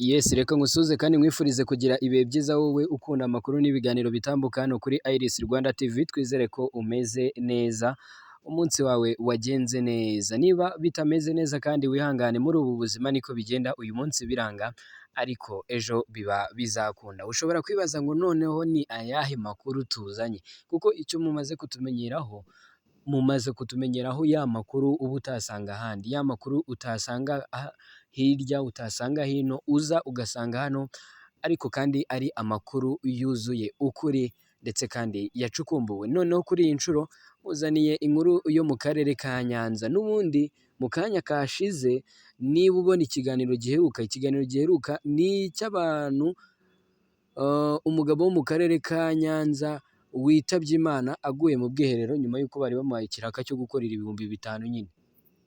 Yes, reka ngusuze kandi nkwifurize kugira ibihe byiza wowe ukunda amakuru n'ibiganiro bitambuka hano kuri Iris Rwanda TV, twizere ko umeze neza, umunsi wawe wagenze neza. Niba bitameze neza kandi wihangane, muri ubu buzima niko bigenda, uyu munsi biranga ariko ejo biba bizakunda. Ushobora kwibaza ngo noneho ni ayahe makuru tuzanye, kuko icyo mumaze kutumenyeraho ya makuru uba utasanga ahandi, ya makuru utasanga hirya, utasanga hino, uza ugasanga hano, ariko kandi ari amakuru yuzuye ukuri ndetse kandi yacukumbuwe. Noneho kuri iyi nshuro uzaniye inkuru yo mu karere ka Nyanza. N'ubundi mu kanya kashize, niba ubona ikiganiro giheruka ni icy'abantu, umugabo wo mu karere ka Nyanza witabye Imana aguye mu bwiherero nyuma y'uko bari bamuhaye ikiraka cyo gukorera ibihumbi bitanu nyine.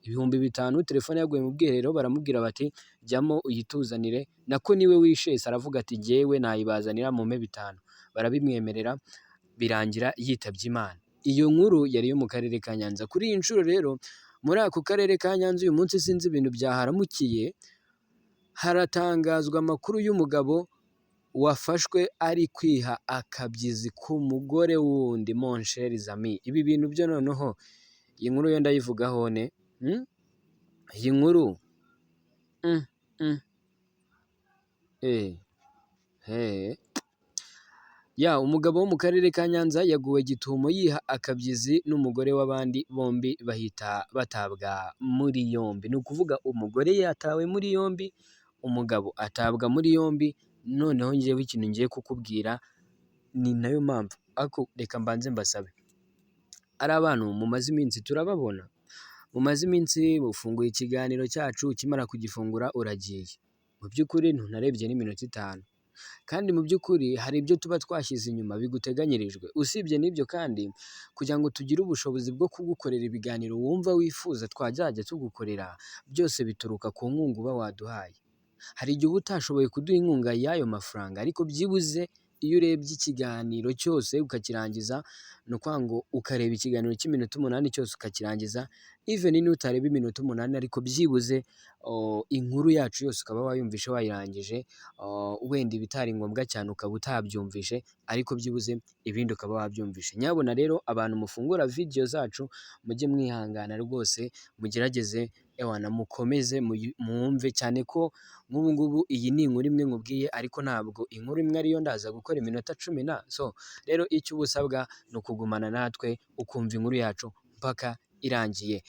Ibihumbi bitanu, telefone yaguye mu bwiherero, baramubwira bati jyamo uyituzanire, nako niwe wishese aravuga ati jyewe nayibazanira mumpe bitanu, barabimwemerera birangira yitabye Imana. Iyo nkuru yari yo mu karere ka Nyanza. Kuri iyi nshuro rero muri ako karere ka Nyanza uyu munsi sinzi ibintu byaharamukiye, haratangazwa amakuru y'umugabo wafashwe ari kwiha akabyizi k'umugore wundi, mon cher ami. Ibi bintu byo noneho iyi nkuru yo ndayivugaho ne, iyi nkuru umugabo wo mu karere ka Nyanza yaguwe gitumo yiha akabyizi n'umugore w'abandi, bombi bahita batabwa muri yombi. Ni ukuvuga umugore yatawe muri yombi, umugabo atabwa muri yombi. Noneho njyewe ikintu ngiye kukubwira ni nayo mpamvu, ariko reka mbanze mbasabe, ari abantu mumaze iminsi turababona, mumaze iminsi ufunguye ikiganiro cyacu, ukimara kugifungura uragiye, mu by'ukuri ntunarebye n'iminota 5, kandi mu by'ukuri hari ibyo tuba twashyize inyuma biguteganyirijwe. Usibye n'ibyo kandi, kugira ngo tugire ubushobozi bwo kugukorera ibiganiro wumva wifuza twajya tugukorera, byose bituruka ku nkunga uba waduhaye. Hari igihe uba utashoboye kuduha inkunga y'ayo mafaranga, ariko byibuze iyo urebye ikiganiro cyose ukakirangiza, ni ukuvuga ngo ukareba ikiganiro cy'iminota 8 cyose ukakirangiza, even niyo utareba iminota 8, ariko byibuze inkuru yacu yose ukaba wayumvishe wayirangije, wenda ibitari ngombwa cyane ukaba utabyumvishe, ariko byibuze ibindi ukaba wabyumvishe. Nyabona rero abantu mufungura video zacu mujye mwihangana rwose, mugerageze mukomeze mwumve, cyane ko nk'ubu ngubu iyi ni inkuru imwe nkubwiye, ariko ntabwo inkuru imwe ariyo ndaza gukora iminota 10 so rero icyo ubusabwa ni ukugumana natwe ukumva inkuru yacu mpaka irangiye.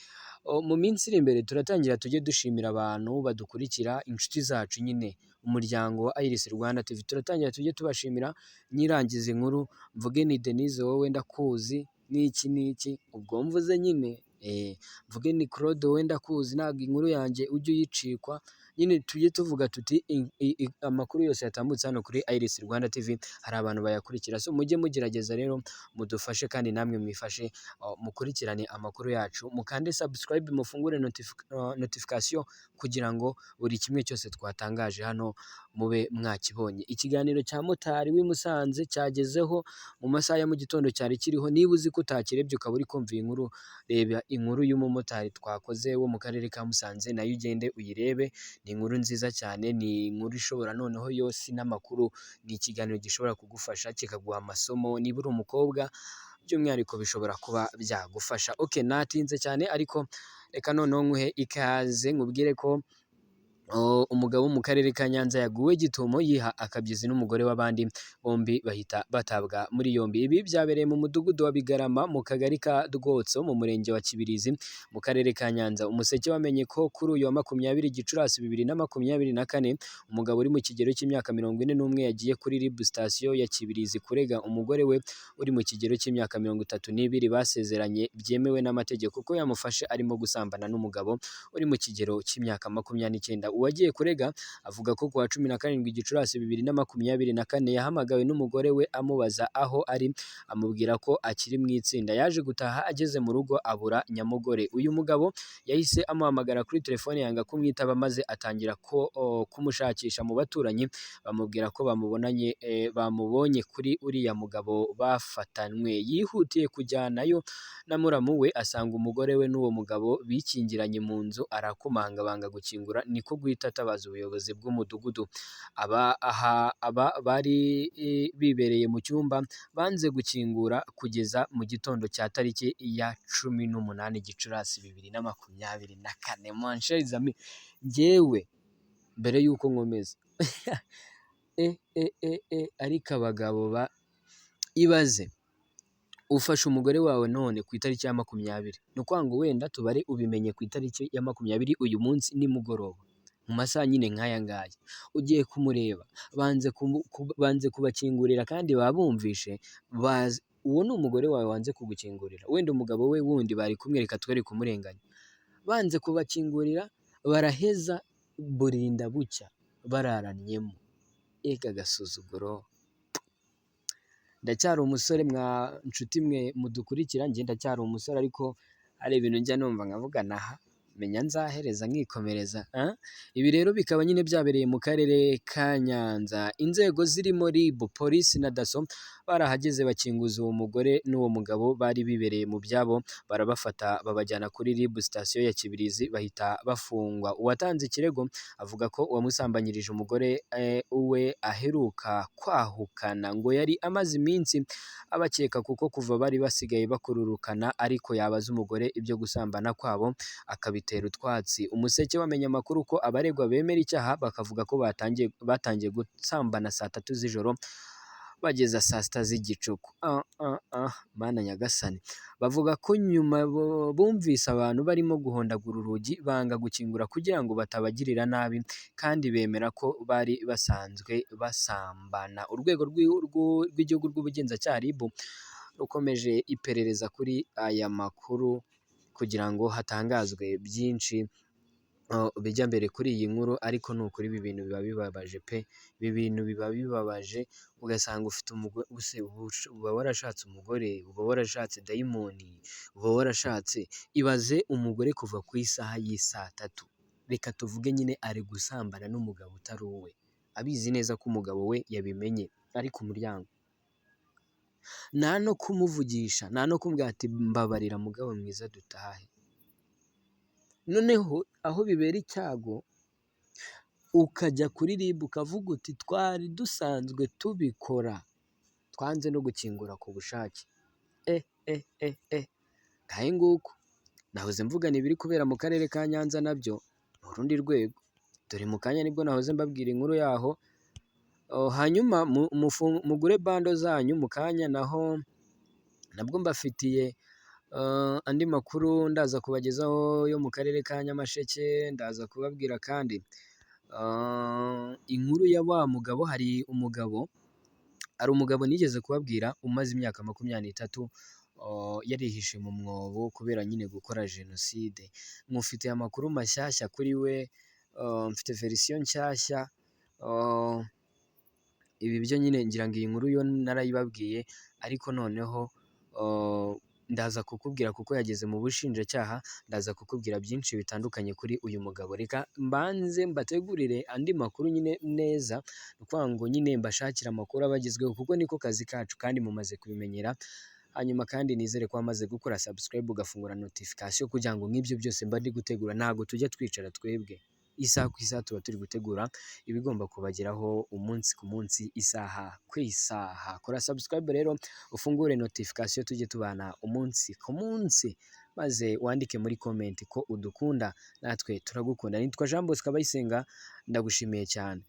Mu minsi iri imbere turatangira tujye dushimira abantu badukurikira, inshuti zacu nyine, umuryango wa Iris Rwanda TV, turatangira tujye tubashimira. Nyirangiza inkuru mvuge ni Denise wowe ndakuzi n'iki, ubwo mvuze nyine mvuge ni Claude wowe ndakuzi, ntabwo inkuru yanjye ujye uyicikwa, nyine tujye tuvuga tuti amakuru yose yatambutse hano kuri Iris Rwanda TV hari abantu bayakurikira. So mujye mugerageza rero mudufashe, kandi namwe mwifashe, mukurikirane amakuru yacu, mukande subscribe, mufungure notification kugira ngo buri kimwe cyose twatangaje hano mube mwakibonye. Ikiganiro cya motari w'i Musanze cyagezeho mu masaha ya mu gitondo, cyari kiriho. Niba uzi ko utakirebye ukaba uri kumva iyi nkuru, reba inkuru y'umumotari twakoze wo mu karere ka Musanze, nayo ugende uyirebe. Ni inkuru nziza cyane, ni inkuru ishobora noneho yose n'amakuru, ni ikiganiro gishobora kugufasha kikaguha amasomo. Niba uri umukobwa by'umwihariko bishobora kuba byagufasha. Natinze cyane, ariko reka noneho nkuhe ikaze nkubwire ko umugabo wo mu karere ka Nyanza yaguwe gitumo yiha akabyizi n'umugore w'abandi, bombi bahita batabwa muri yombi. Ibi byabereye mu mudugudu wa Bigarama mu kagari ka Rwotso mu murenge wa Kibirizi mu karere ka Nyanza. Umuseke wamenye ko kuri uyu wa 20 Gicurasi 2024 umugabo uri mu kigero cy'imyaka 41 yagiye kuri RIB station ya Kibirizi kurega umugore we uri mu kigero cy'imyaka 32 basezeranye byemewe n'amategeko ko yamufashe arimo gusambana n'umugabo uri mu kigero cy'imyaka 29. Uwagiye kurega avuga ko ku wa 17 Gicurasi 2024 yahamagawe n'umugore we amubaza aho ari, amubwira ko akiri mu itsinda. Yaje gutaha, ageze mu rugo abura nyamugore. Uyu mugabo yahise amuhamagara kuri telefone yanga kumwitaba, maze atangira kumushakisha mu baturanyi, bamubwira ko bamubonye kuri uriya mugabo bafatanywe. Yihutiye kujyanayo na muramu we, asanga umugore we n'uwo mugabo bikingiranye mu nzu, arakomanga banga gukingura, niko guhita atabaza ubuyobozi bw'umudugudu. Aba bari bibereye mu cyumba banze gukingura kugeza mu gitondo cya tariki ya 18 Gicurasi 2024. Mon chers amis, njyewe mbere y'uko nkomeza ariko abagabo ibaze ufashe umugore wawe none ku itariki ya 20, ni ukuvuga ngo wenda tubare ubimenye ku itariki ya 20 uyu munsi nimugoroba mu masaha nyine nk'aya ngaya, ugiye kumureba banze kubakingurira kandi babumvishe uwo ni umugore wawe wanze kugukingurira, wenda umugabo we wundi bari kumwe, reka twere kumurenganya, banze kubakingurira baraheza burinda bucya bararanyemo. Ega agasuzuguro! Ndacyari umusore mwa nshuti mwe mudukurikira, njye ndacyari umusore ariko hari ibintu njya numva nkavuga naha menya nzahereza nkikomereza. Ibi rero bikaba nyine byabereye mu karere ka Nyanza, inzego zirimo RIB, polisi na daso barahageze bakinguza uwo mugore n'uwo mugabo bari bibereye mu byabo, barabafata babajyana kuri RIB sitasiyo ya Kibirizi bahita bafungwa. Uwatanze ikirego avuga ko uwamusambanyirije umugore we aheruka kwahukana, ngo yari amaze iminsi abakeka kuko kuva bari basigaye bakururukana, ariko yabaza umugore ibyo gusambana kwabo akabitera utwatsi. Umuseke wamenye amakuru ko abaregwa bemera icyaha, bakavuga ko batangiye gusambana saa 3 z'ijoro bageza saa 6 z'igicuku. Mana nyagasani, bavuga ko nyuma bumvise abantu barimo guhondagura urugi banga gukingura kugira ngo batabagirira nabi, kandi bemera ko bari basanzwe basambana. Urwego rw'igihugu rw'ubugenzacyaha RIB rukomeje iperereza kuri aya makuru kugira ngo hatangazwe byinshi bijya mbere kuri iyi nkuru, ariko ni ukuri ibi bintu biba bibabaje pe, ibi bintu biba bibabaje, ugasanga ufite umugore, uba warashatse umugore, uba warashatse dayimoni, uba warashatse, ibaze umugore kuva ku isaha y'isaa 3, reka tuvuge nyine ari gusambana n'umugabo utari uwe, abizi neza ko umugabo we yabimenye ari ku muryango, nta no kumuvugisha, nta no kumubwira ati mbabarira mugabo mwiza dutahe. Noneho aho bibera icyago ukajya kuri RIB ukavuga uti twari dusanzwe tubikora, twanze no gukingura ku bushake. Ngahe nguko nahoze mvuga ni ibiri kubera mu karere ka Nyanza nabyo mu rundi rwego, dore mu kanya nibwo nahoze mbabwira inkuru yaho. Hanyuma mugure bando zanyu mu kanya, naho nabwo mbafitiye andi makuru ndaza kubagezaho yo mu karere ka Nyamasheke. Ndaza kubabwira kandi inkuru ya wa mugabo, hari umugabo nigeze kubabwira umaze imyaka 23 yarihishe mu mwobo kubera nyine gukora jenoside. Mufitiye amakuru mashyashya kuri we, mfite verisiyo nshyashya. Ibi byo nyine ngira ngo iyi nkuru yo narayibabwiye, ariko noneho ndaza kukubwira kuko yageze mu bushinjacyaha, ndaza kukubwira byinshi bitandukanye kuri uyu mugabo. Reka mbanze mbategurire andi makuru nyine neza, ni ukuvuga ngo nyine mbashakira amakuru abagezweho kuko niko kazi kacu kandi mumaze kubimenyera. Hanyuma kandi nizere ko wamaze gukora subscribe ugafungura notification kugira ngo nk'ibyo byose mba ndi gutegura ntabwo tujya twicara twebwe, isaha ku isaha tuba turi gutegura ibigomba kubageraho umunsi ku munsi, isaha ku isaha. Kora subscribe rero ufungure notification tujye tubana umunsi ku munsi, maze wandike muri comment ko udukunda, natwe turagukunda. Nitwa Jean Bosco Abayisenga, ndagushimiye cyane.